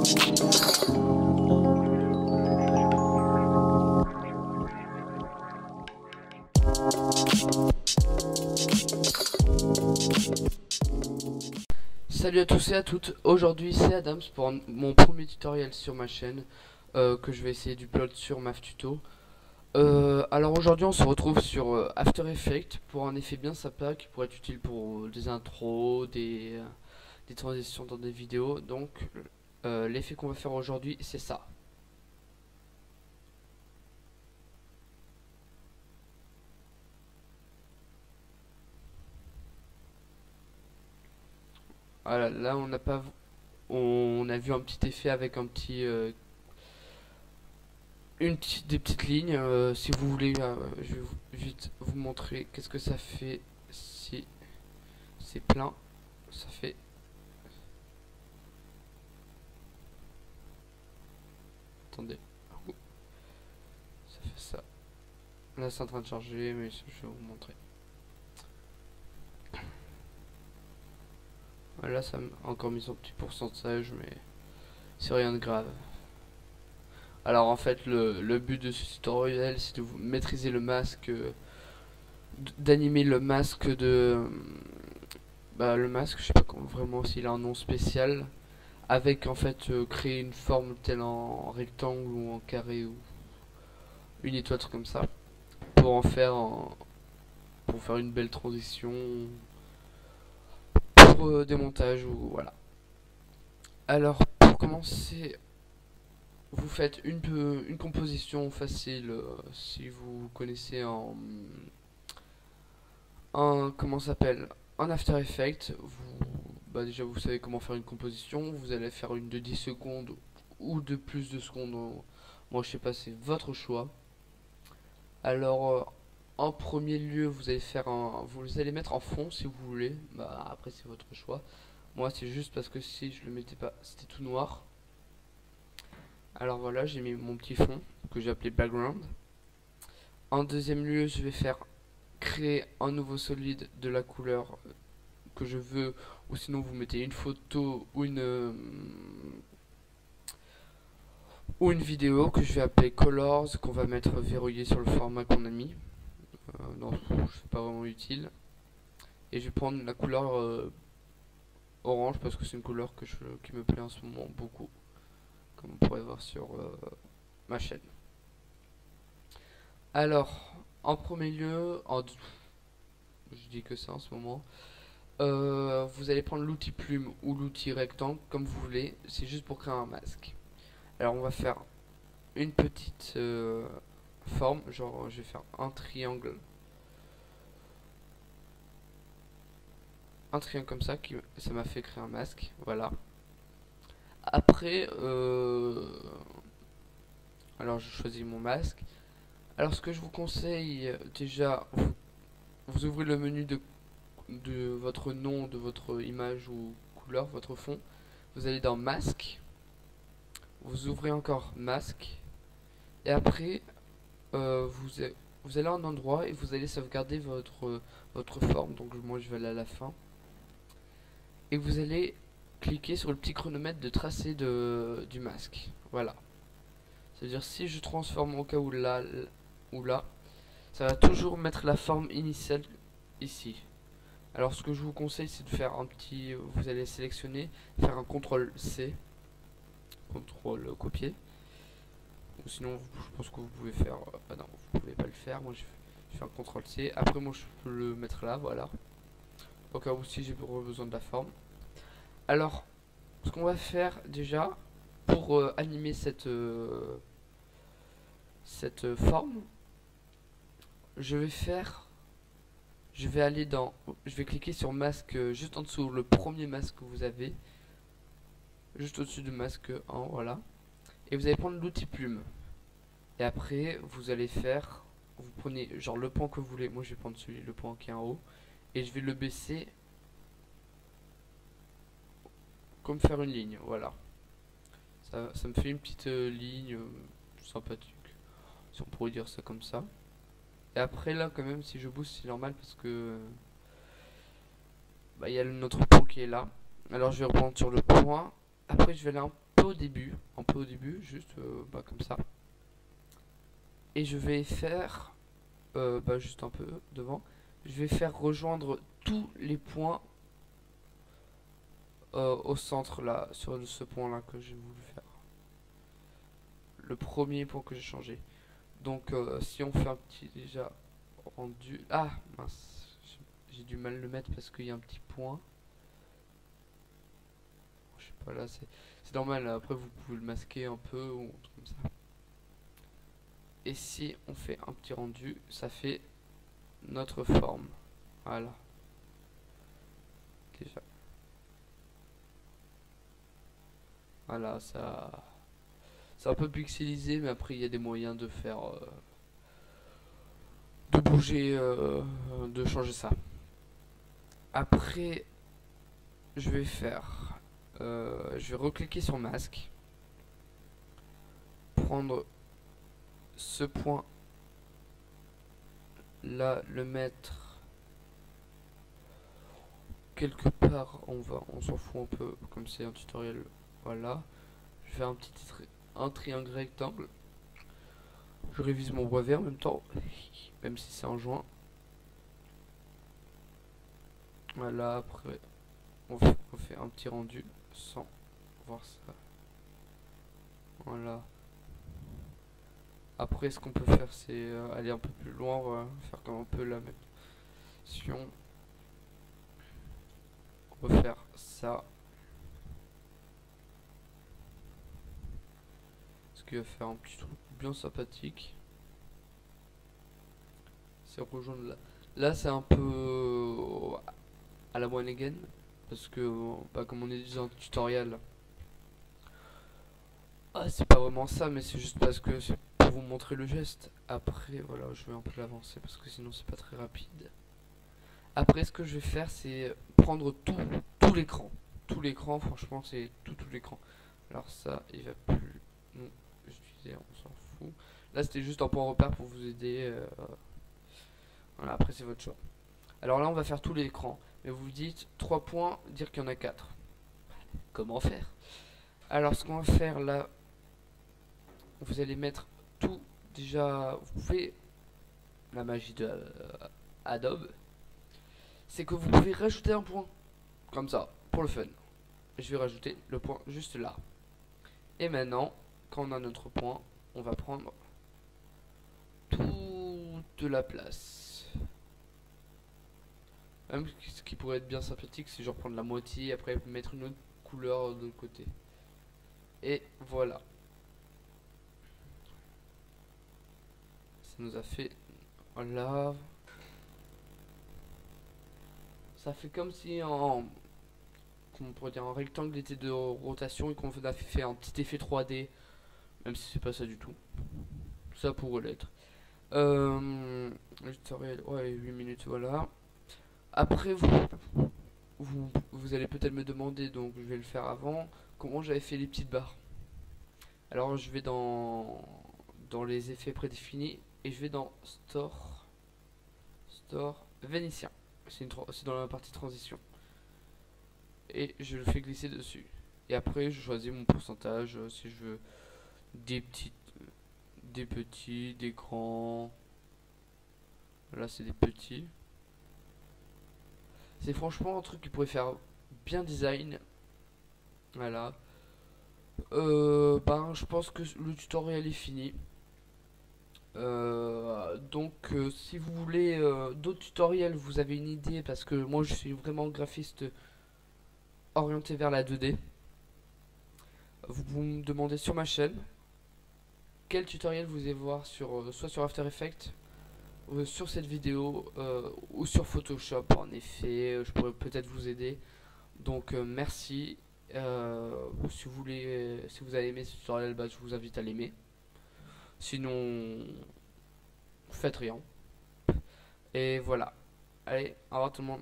Salut à tous et à toutes, aujourd'hui c'est Adams pour mon premier tutoriel sur ma chaîne que je vais essayer d'upload sur MAFtuto. Alors aujourd'hui on se retrouve sur After Effects pour un effet bien sympa qui pourrait être utile pour des intros, des transitions dans des vidéos. Donc l'effet qu'on va faire aujourd'hui c'est ça. Voilà, là on a vu un petit effet avec un petit des petites lignes. Si vous voulez, je vais vite vous montrer qu'est-ce que ça fait si c'est plein. Ça fait attendez, ça fait ça. Là c'est en train de charger, mais je vais vous montrer. Voilà, ça a encore mis son petit pourcentage, mais c'est rien de grave. Alors en fait le but de ce tutoriel c'est de vous maîtriser le masque, d'animer le masque le masque, je sais pas vraiment s'il a un nom spécial, avec en fait créer une forme telle en rectangle ou en carré ou une étoile comme ça, pour en faire pour faire une belle transition pour des montages ou voilà. Alors pour commencer, vous faites une composition facile si vous connaissez comment ça s'appelle, en After Effects. Déjà vous savez comment faire une composition. Vous allez faire une de 10 secondes ou de plus de secondes. Moi je sais pas, c'est votre choix. Alors en premier lieu vous allez mettre en fond si vous voulez. Après c'est votre choix. Moi c'est juste parce que si je le mettais pas c'était tout noir. Alors voilà, j'ai mis mon petit fond que j'ai appelé background. En deuxième lieu, je vais créer un nouveau solide de la couleur que je veux, ou sinon vous mettez une photo ou une vidéo que je vais appeler colors, qu'on va mettre verrouillé sur le format qu'on a mis. Non, c'est pas vraiment utile. Et je vais prendre la couleur orange parce que c'est une couleur qui me plaît en ce moment beaucoup, comme on pourrait voir sur ma chaîne. Alors, en premier lieu, je dis que ça en ce moment, vous allez prendre l'outil plume ou l'outil rectangle, comme vous voulez, c'est juste pour créer un masque. Alors on va faire une petite forme, genre je vais faire un triangle comme ça, ça m'a fait créer un masque, voilà. Après, alors je choisis mon masque. Alors ce que je vous conseille, déjà, vous ouvrez le menu de votre nom, de votre image ou couleur, votre fond. Vous allez dans masque, vous ouvrez encore masque, et après vous allez en endroit et vous allez sauvegarder votre forme. Donc moi je vais aller à la fin, et vous allez cliquer sur le petit chronomètre de tracé du masque. Voilà, c'est à dire si je transforme au cas où là ou là, ça va toujours mettre la forme initiale ici. Alors ce que je vous conseille c'est de faire vous allez sélectionner, faire un CTRL C, CTRL copier, ou sinon je pense que vous pouvez faire, non vous pouvez pas le faire, moi je fais un CTRL C, après moi je peux le mettre là, voilà, au cas où si j'ai besoin de la forme. Alors ce qu'on va faire déjà pour animer cette forme, je vais cliquer sur masque juste en dessous, le premier masque que vous avez, juste au-dessus du masque 1, voilà. Et vous allez prendre l'outil plume. Et après, vous prenez genre le point que vous voulez. Moi, je vais prendre le point qui est en haut. Et je vais le baisser comme faire une ligne, voilà. Ça me fait une petite ligne sympathique, si on pourrait dire ça comme ça. Et après là quand même si je booste c'est normal parce que il y a notre point qui est là. Alors je vais reprendre sur le point. Après je vais aller un peu un peu au début, juste comme ça. Et je vais faire, juste un peu devant, je vais faire rejoindre tous les points au centre là, sur ce point là que j'ai voulu faire. Le premier point que j'ai changé. Donc si on fait un petit déjà rendu... Ah mince, j'ai du mal le mettre parce qu'il y a un petit point. Je sais pas là, c'est normal, après vous pouvez le masquer un peu ou un truc comme ça. Et si on fait un petit rendu, ça fait notre forme. Voilà. Déjà. Voilà, ça... C'est un peu pixelisé, mais après il y a des moyens de faire... de bouger, de changer ça. Après, je vais faire... je vais recliquer sur masque. Prendre ce point là, le mettre quelque part, on s'en fout un peu, comme c'est un tutoriel, voilà. Je fais un triangle rectangle. Je révise mon brevet en même temps, même si c'est en juin. Voilà, après on fait un petit rendu sans voir ça. Voilà. Après, ce qu'on peut faire, c'est aller un peu plus loin, on va faire comme un peu la même action. On va faire ça. Ce qui va faire un petit truc bien sympathique. C'est rejoindre là. Là, c'est un peu à la one again. Parce que, comme on est dans un tutoriel, c'est pas vraiment ça, mais c'est juste parce que c'est pour vous montrer le geste. Après, voilà, je vais un peu l'avancer parce que sinon c'est pas très rapide. Après, ce que je vais faire, c'est prendre tout l'écran. Tout l'écran, franchement, c'est tout l'écran. Alors ça, il va plus nous utiliser, on s'en fout. Là, c'était juste un point repère pour vous aider. Voilà, après, c'est votre choix. Alors là, on va faire tout l'écran. Mais vous dites 3 points, dire qu'il y en a 4. Comment faire? Alors, ce qu'on va faire là, vous allez mettre tout. Déjà, vous pouvez, la magie de Adobe, c'est que vous pouvez rajouter un point. Comme ça, pour le fun. Je vais rajouter le point juste là. Et maintenant, quand on a notre point, on va prendre toute la place. Même ce qui pourrait être bien sympathique, c'est genre prendre la moitié et après mettre une autre couleur de l'autre côté. Et voilà. Ça nous a fait... Voilà. Ça fait comme si comment on pourrait dire, un rectangle était de rotation et qu'on a fait un petit effet 3D. Même si c'est pas ça du tout. Ça pourrait l'être. Tutoriel, ouais, 8 minutes, voilà. Après, vous allez peut-être me demander, donc je vais le faire avant, comment j'avais fait les petites barres. Alors, je vais dans les effets prédéfinis et je vais dans Store Vénitien. C'est dans la partie transition. Et je le fais glisser dessus. Et après, je choisis mon pourcentage, si je veux des petits, des grands. Là, c'est des petits. C'est franchement un truc qui pourrait faire bien design. Voilà. Je pense que le tutoriel est fini. Si vous voulez d'autres tutoriels, vous avez une idée, parce que moi je suis vraiment graphiste orienté vers la 2D. Vous me demandez sur ma chaîne quel tutoriel vous allez voir soit sur After Effects, sur cette vidéo, ou sur Photoshop. En effet, je pourrais peut-être vous aider. Donc merci. Si vous avez aimé ce tutoriel, je vous invite à l'aimer. Sinon, faites rien. Et voilà. Allez, au revoir tout le monde.